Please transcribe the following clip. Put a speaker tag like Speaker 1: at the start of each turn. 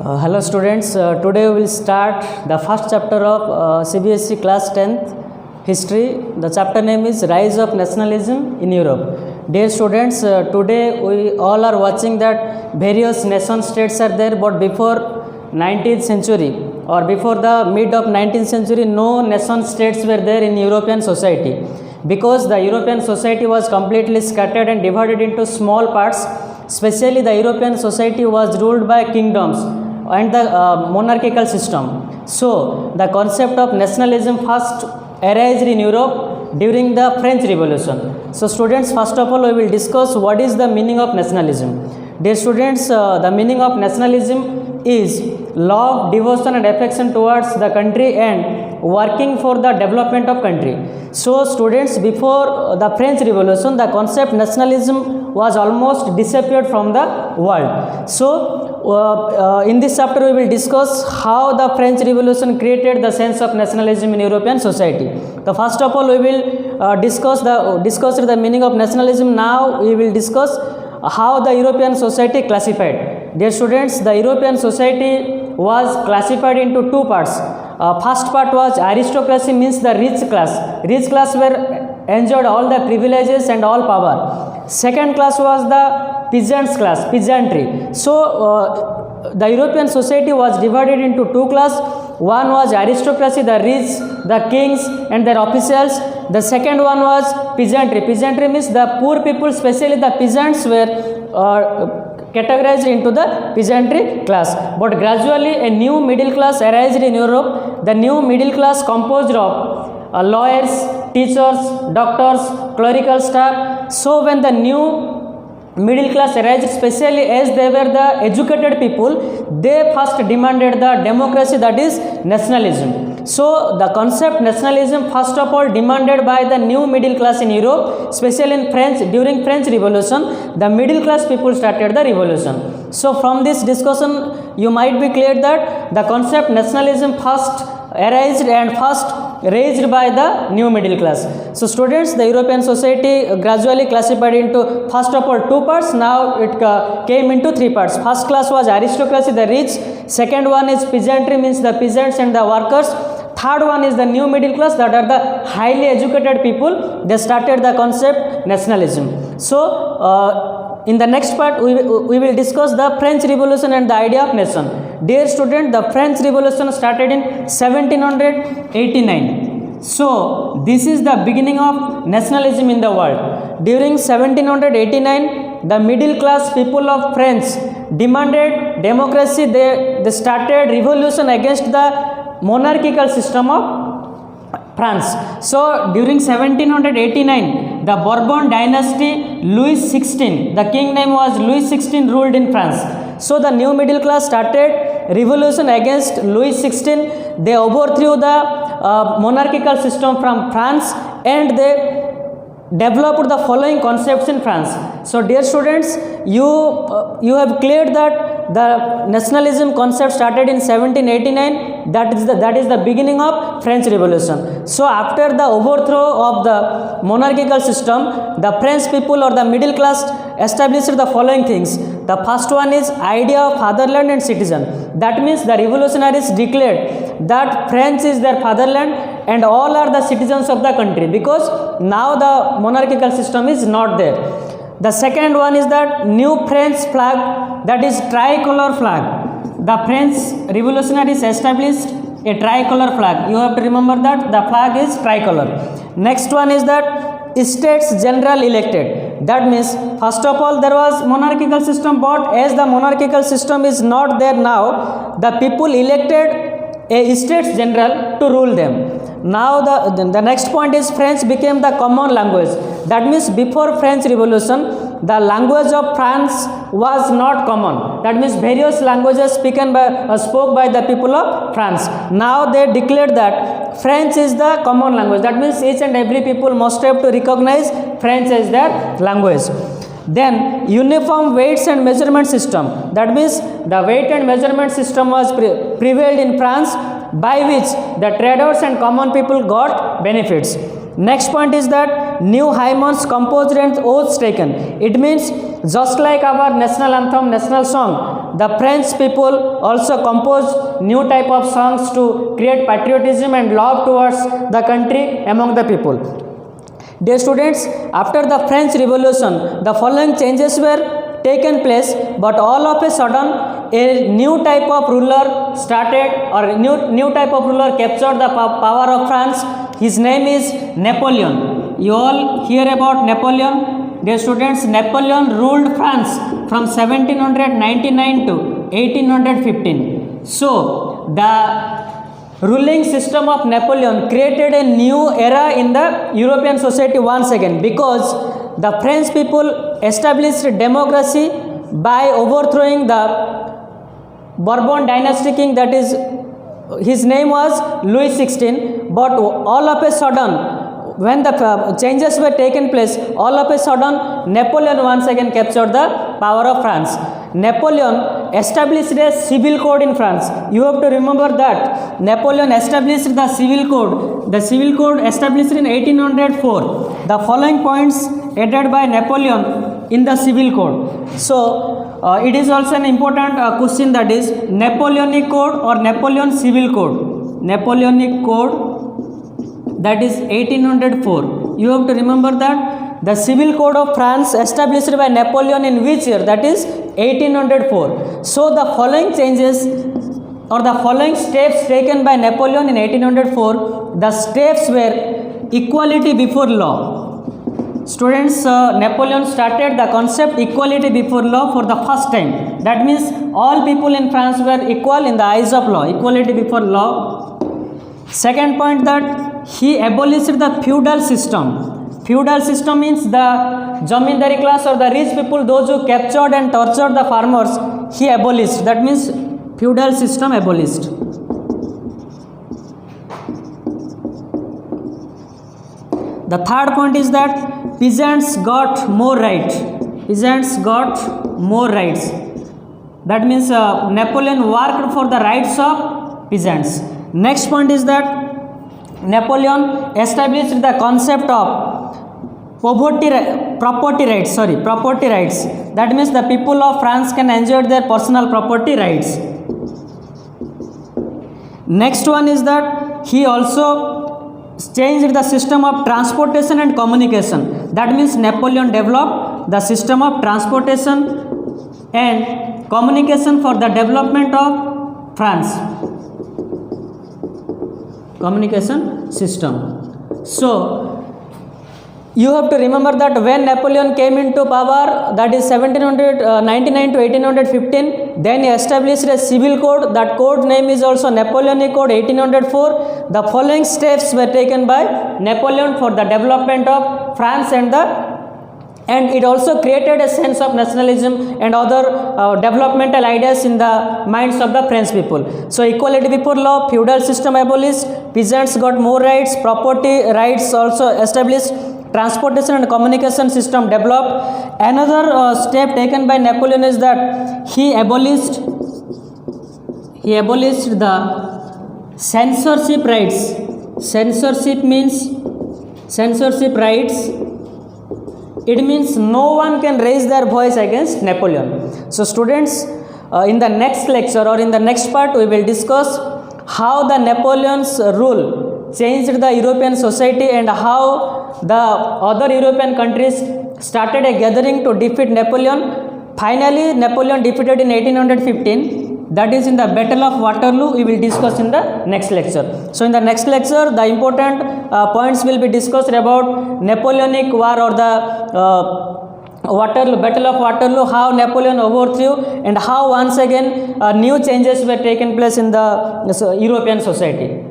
Speaker 1: Hello students, today we will start the first chapter of CBSE class 10th history. The chapter name is Rise of Nationalism in Europe. Dear students, today we all are watching that various nation states are there, but before 19th century or before the mid of 19th century, no nation states were there in European society, because the European society was completely scattered and divided into small parts. Especially the European society was ruled by kingdoms and the monarchical system. So the concept of nationalism first arose in Europe during the French Revolution. So students, first of all we will discuss what is the meaning of nationalism. Dear students, the meaning of nationalism is love, devotion and affection towards the country and working for the development of country. So students, before the French Revolution, the concept nationalism was almost disappeared from the world. So in this chapter we will discuss how the French Revolution created the sense of nationalism in European society. So first of all we will discuss the meaning of nationalism. Now we will discuss how the European society classified. Dear students, the European society was classified into two parts. First part was aristocracy, means the rich class. Rich class were enjoyed all the privileges and all power. Second class was the peasants class, peasantry. So the European society was divided into two classes. One was aristocracy, the rich, the kings and their officials. The second one was peasantry. Peasantry means the poor people, especially the peasants, were categorized into the peasantry class. But gradually a new middle class arose in Europe. The new middle class composed of lawyers, teachers, doctors, clerical staff. So when the new middle class arose, especially as they were the educated people, they first demanded the democracy, that is nationalism. So the concept nationalism first of all demanded by the new middle class in Europe, especially in France. During French Revolution, the middle class people started the revolution. So from this discussion you might be clear that the concept nationalism first arose and first raised by the new middle class. So students, the European society gradually classified into first of all two parts. Now it came into three parts. First class was aristocracy, the rich. Second one is peasantry, means the peasants and the workers. Third one is the new middle class, that are the highly educated people. They started the concept nationalism. So in the next part we will discuss the French Revolution and the idea of nation. Dear student, the French Revolution started in 1789. So this is the beginning of nationalism in the world. During 1789, the middle class people of France demanded democracy. They started revolution against the monarchical system of France. So during 1789, the Bourbon dynasty, Louis XVI, the king name was Louis XVI, ruled in France. So the new middle class started revolution against Louis XVI. They overthrew the monarchical system from France and they developed the following concepts in France. So dear students, you have cleared that the nationalism concept started in 1789. That is the beginning of French Revolution. So after the overthrow of the monarchical system, the French people or the middle class established the following things. The first one is idea of fatherland and citizen. That means the revolutionaries declared that France is their fatherland and all are the citizens of the country, because now the monarchical system is not there. The second one is that new French flag, that is tricolor flag. The French revolutionaries established a tricolor flag. You have to remember that the flag is tricolor. Next one is that States General elected. That means first of all there was monarchical system, but as the monarchical system is not there now, the people elected a States General to rule them. Now the next point is French became the common language. That means before French Revolution, the language of France was not common. That means various languages spoken spoke by the people of France. Now they declared that French is the common language. That means each and every people must have to recognize French as their language. Then uniform weights and measurement system. That means the weight and measurement system was prevailed in France, by which the traders and common people got benefits. Next point is that new hymns composed and oaths taken. It means just like our national anthem, national song, the French people also composed new type of songs to create patriotism and love towards the country among the people. Dear students, after the French Revolution, the following changes were taken place, but all of a sudden a new type of ruler started, or new type of ruler captured the power of France. His name is Napoleon. You all hear about Napoleon? Dear students, Napoleon ruled France from 1799 to 1815. So, the ruling system of Napoleon created a new era in the European society once again, because the French people established democracy by overthrowing the Bourbon dynasty king, that is, his name was Louis XVI. But all of a sudden, when the changes were taken place, all of a sudden Napoleon once again captured the power of France. Napoleon established a civil code in France. You have to remember that Napoleon established the civil code. The civil code established in 1804. The following points added by Napoleon in the civil code. So it is also an important question, that is Napoleonic code or Napoleon civil code. Napoleonic code, that is 1804. You have to remember that the civil code of France established by Napoleon in which year? That is 1804. So the following changes or the following steps taken by Napoleon in 1804, the steps were equality before law. Students, Napoleon started the concept equality before law for the first time. That means all people in France were equal in the eyes of law, equality before law. Second point, that he abolished the feudal system. Feudal system means the zamindari class or the rich people, those who captured and tortured the farmers, he abolished. That means feudal system abolished. The third point is that peasants got more rights. Peasants got more rights. That means Napoleon worked for the rights of peasants. Next point is that Napoleon established the concept of property rights. That means the people of France can enjoy their personal property rights. Next one is that he also changed the system of transportation and communication. That means Napoleon developed the system of transportation and communication for the development of France. Communication system. So you have to remember that when Napoleon came into power, that is 1799 to 1815, then he established a civil code. That code name is also Napoleonic Code 1804. The following steps were taken by Napoleon for the development of France, and it also created a sense of nationalism and other developmental ideas in the minds of the French people. So equality before law, feudal system abolished, peasants got more rights, property rights also established, transportation and communication system developed. Another step taken by Napoleon is that he abolished the censorship rights. Censorship means censorship rights. It means no one can raise their voice against Napoleon. So students, in the next lecture or in the next part, we will discuss how the Napoleon's rule changed the European society and how the other European countries started a gathering to defeat Napoleon. Finally, Napoleon defeated in 1815. That is in the Battle of Waterloo. We will discuss in the next lecture. So in the next lecture, the important points will be discussed about Napoleonic War or the Battle of Waterloo, how Napoleon overthrew and how once again new changes were taken place in the European society.